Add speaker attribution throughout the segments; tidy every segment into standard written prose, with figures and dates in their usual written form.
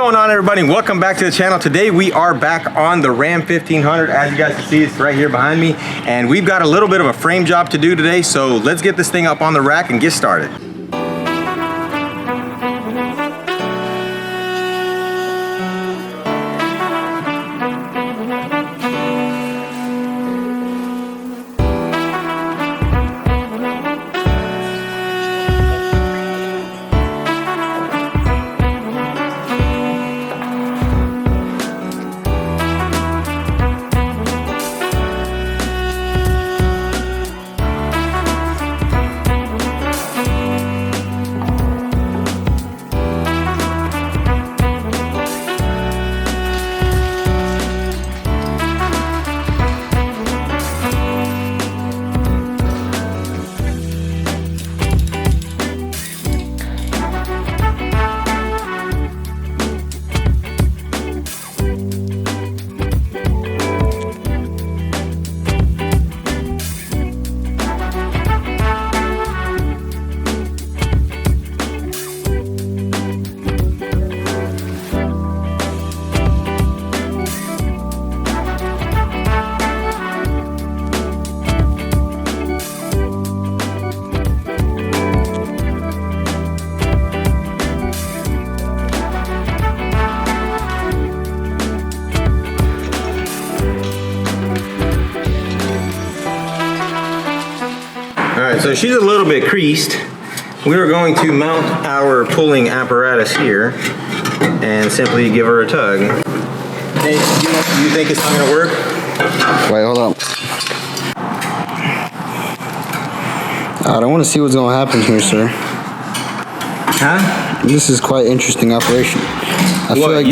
Speaker 1: going on, everybody? Welcome back to the channel. Today we are back on the Ram 1500. As you guys can see, it's right here behind me, and we've got a little bit of a frame job to do today, so let's get this thing up on the rack and get started. Alright, so she's a little bit creased. We're going to mount our pulling apparatus here and simply give her a tug. Hey, do you think it's not gonna work?
Speaker 2: Wait, hold on. I don't want to see what's gonna happen here, sir.
Speaker 1: Huh?
Speaker 2: This is quite interesting operation. I feel like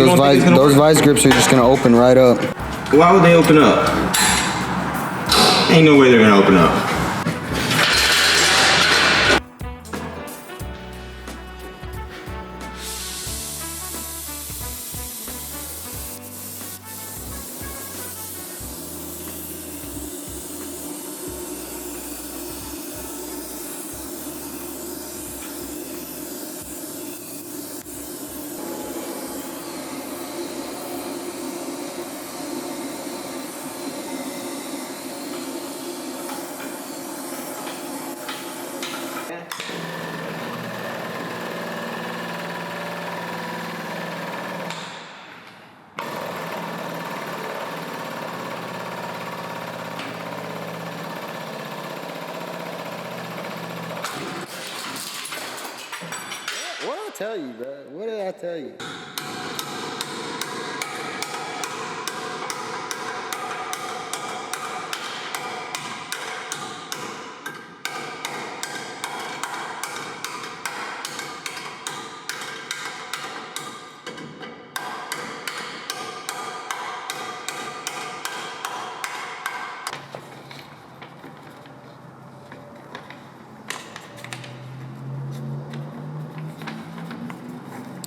Speaker 2: those vice grips are just gonna open right up.
Speaker 1: Why would they open up? Ain't no way they're gonna open up.
Speaker 2: What did I tell you, bro? What did I tell you?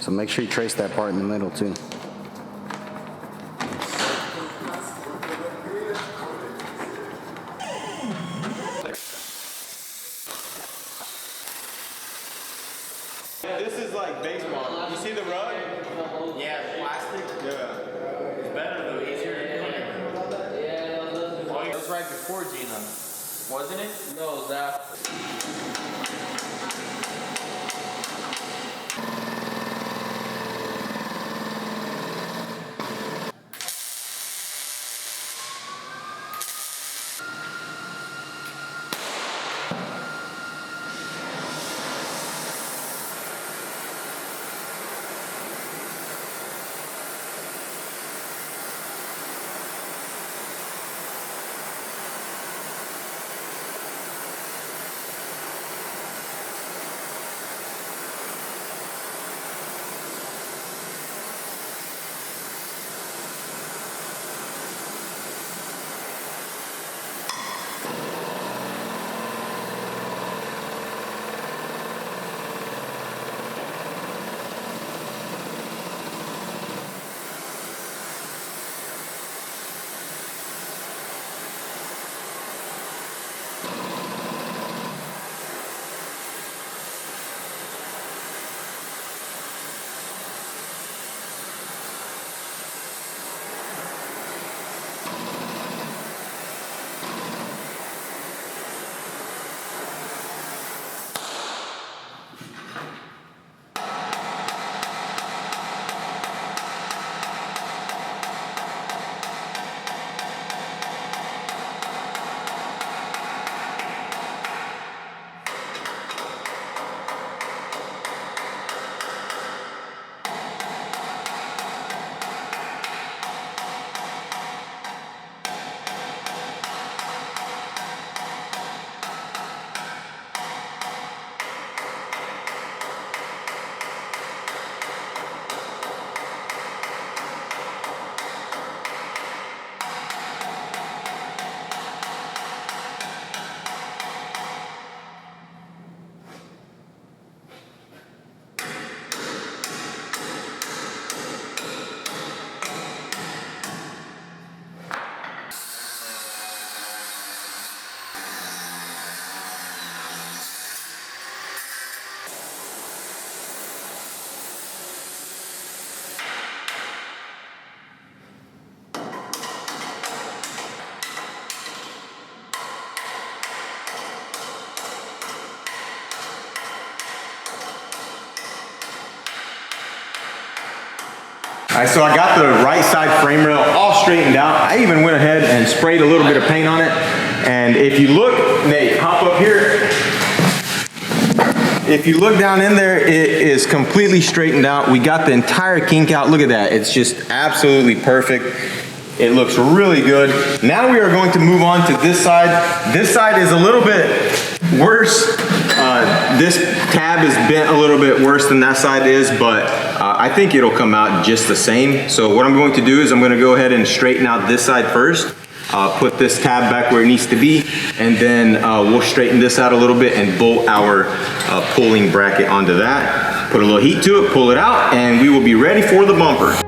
Speaker 2: So make sure you trace that part in the middle too.
Speaker 1: This is like baseball. You see the rug?
Speaker 3: Yeah, plastic.
Speaker 1: Yeah.
Speaker 3: It's better though, easier to clean. Yeah, that was right before Gina, wasn't it? No, it was after.
Speaker 1: All right, so I got the right side frame rail all straightened out. I even went ahead and sprayed a little bit of paint on it. And if you look, Nate, hop up here. If you look down in there, it is completely straightened out. We got the entire kink out. Look at that. It's just absolutely perfect. It looks really good. Now we are going to move on to this side. This side is a little bit worse. This tab is bent a little bit worse than that side is, but I think it'll come out just the same. So what I'm going to do is I'm going to go ahead and straighten out this side first. Put this tab back where it needs to be, and then we'll straighten this out a little bit and bolt our pulling bracket onto that. Put a little heat to it, pull it out, and we will be ready for the bumper.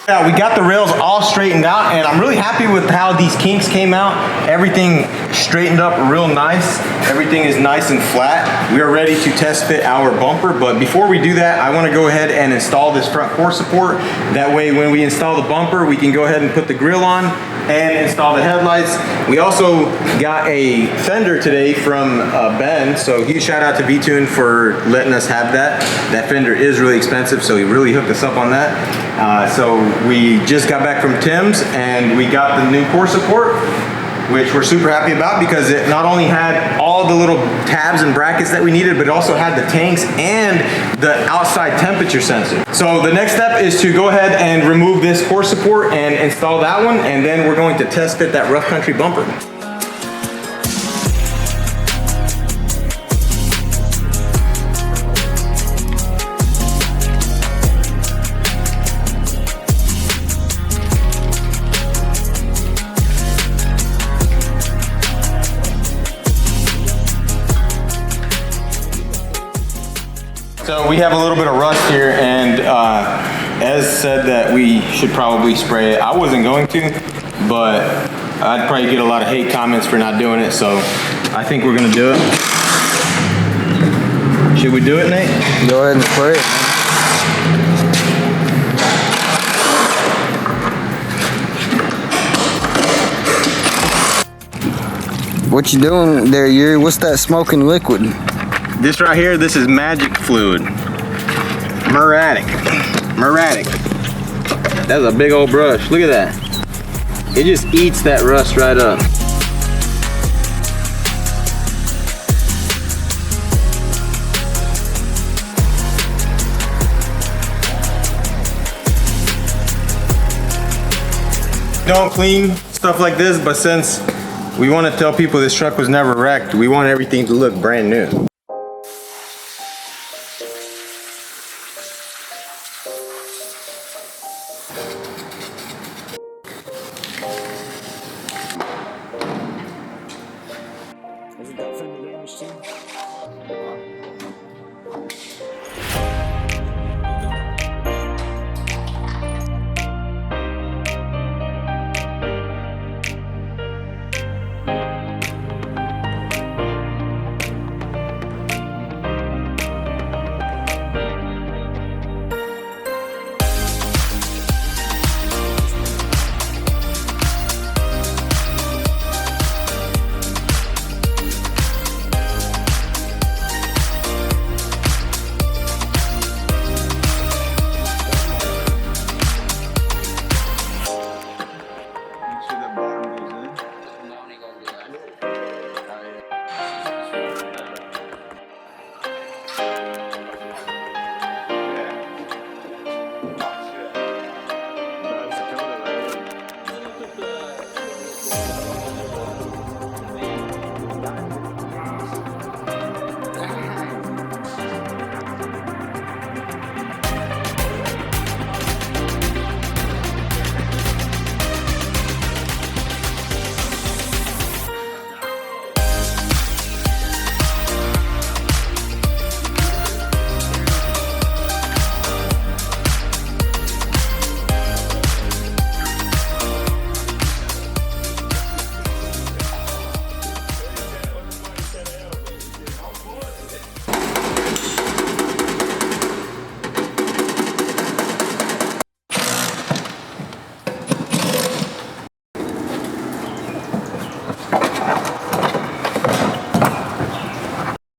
Speaker 1: Yeah, we got the rails all straightened out, and I'm really happy with how these kinks came out. Everything straightened up real nice. Everything is nice and flat. We are ready to test fit our bumper, but before we do that, I want to go ahead and install this front core support. That way, when we install the bumper, we can go ahead and put the grill on and install the headlights. We also got a fender today from Ben, so huge shout out to V-Tune for letting us have that. That fender is really expensive, so he really hooked us up on that. So we just got back from Tim's and we got the new core support, which we're super happy about because it not only had all the little tabs and brackets that we needed, but it also had the tanks and the outside temperature sensor. So the next step is to go ahead and remove this core support and install that one, and then we're going to test fit that rough country bumper. So we have a little bit of rust here, and Ez said that we should probably spray it. I wasn't going to, but I'd probably get a lot of hate comments for not doing it, so I think we're gonna do it. Should we do it, Nate?
Speaker 2: Go ahead and spray it. What you doing there, Yuri? What's that smoking liquid?
Speaker 1: This right here, this is magic fluid. Muriatic. That's a big old brush. Look at that. It just eats that rust right up. Don't clean stuff like this, but since we want to tell people this truck was never wrecked, we want everything to look brand new.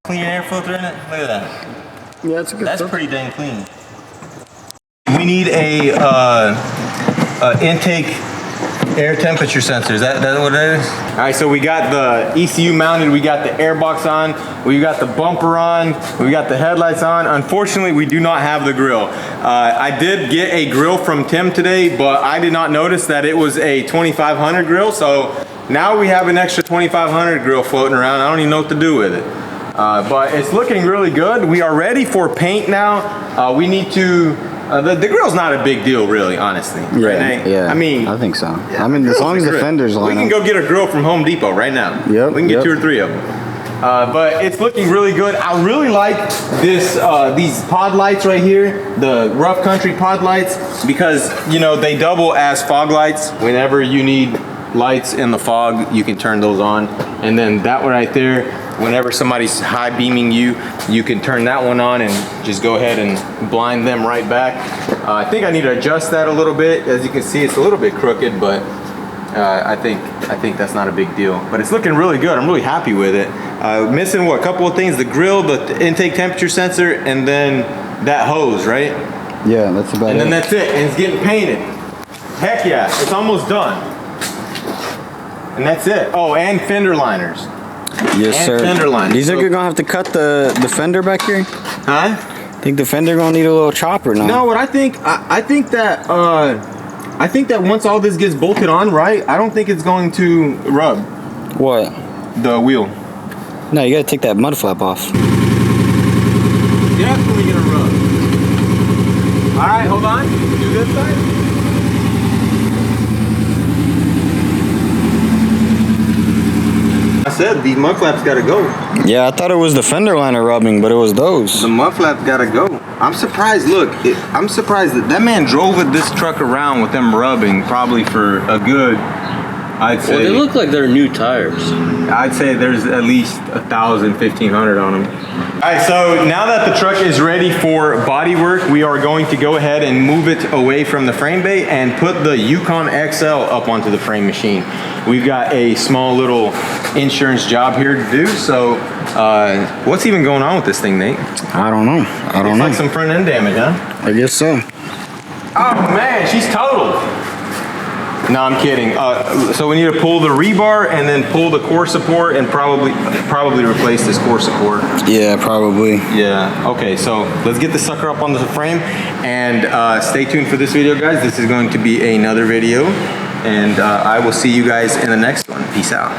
Speaker 1: Clean air filter in it? Look at that.
Speaker 2: Yeah, that's a good.
Speaker 1: That's pretty dang clean. We need a intake air temperature sensor. Is that what it is? All right, so we got the ECU mounted, we got the air box on, we got the bumper on, we got the headlights on. Unfortunately, we do not have the grill. I did get a grill from Tim today, but I did not notice that it was a 2500 grill, so now we have an extra 2500 grill floating around. I don't even know what to do with it. But it's looking really good. We are ready for paint now. We need to, the grill's not a big deal really, honestly.
Speaker 2: Yeah,
Speaker 1: right, Nate?
Speaker 2: yeah.
Speaker 1: I mean,
Speaker 2: I think so.
Speaker 1: Yeah,
Speaker 2: I mean, as long as the fenders line
Speaker 1: up. We can go get a grill from Home Depot right now.
Speaker 2: Yep.
Speaker 1: We can get 2 or 3 of them. But it's looking really good. I really like this, these pod lights right here, the Rough Country pod lights, because, you know, they double as fog lights. Whenever you need lights in the fog, you can turn those on. And then that one right there, whenever somebody's high beaming you, you can turn that one on and just go ahead and blind them right back. I think I need to adjust that a little bit. As you can see, it's a little bit crooked, but I think that's not a big deal. But it's looking really good. I'm really happy with it. Missing what, a couple of things: the grill, the intake temperature sensor, and then that hose, right?
Speaker 2: Yeah, that's about it.
Speaker 1: And then that's it. And it's getting painted. Heck yeah, it's almost done. And that's it. Oh, and fender liners.
Speaker 2: Yes,
Speaker 1: and
Speaker 2: sir.
Speaker 1: Fender liners.
Speaker 2: Do you think you're gonna have to cut the fender back here?
Speaker 1: Huh?
Speaker 2: Think the fender gonna need a little chopper now?
Speaker 1: No, what I think, I think that once all this gets bolted on right, I don't think it's going to rub.
Speaker 2: What?
Speaker 1: The wheel.
Speaker 2: No, you gotta take that mud flap off.
Speaker 1: Definitely gonna rub. All right, hold on. Do this side. said these mud flaps gotta go.
Speaker 2: Yeah, I thought it was the fender liner rubbing, but it was those.
Speaker 1: The mud flaps gotta go. I'm surprised. Look, I'm surprised that man drove this truck around with them rubbing probably for a good, I'd say.
Speaker 3: Well, they look like they're new tires.
Speaker 1: I'd say there's at least 1,000, 1,500 on them. All right, so now that the truck is ready for body work, we are going to go ahead and move it away from the frame bay and put the Yukon XL up onto the frame machine. We've got a small little insurance job here to do. So what's even going on with this thing, Nate?
Speaker 2: I don't know. I don't know.
Speaker 1: Like some front end damage, huh?
Speaker 2: I guess so.
Speaker 1: Oh man, she's totaled. No, I'm kidding. So we need to pull the rebar and then pull the core support and probably replace this core support.
Speaker 2: Yeah, probably.
Speaker 1: Yeah. Okay, so let's get the sucker up on the frame and stay tuned for this video, guys. This is going to be another video, and I will see you guys in the next one. Peace out.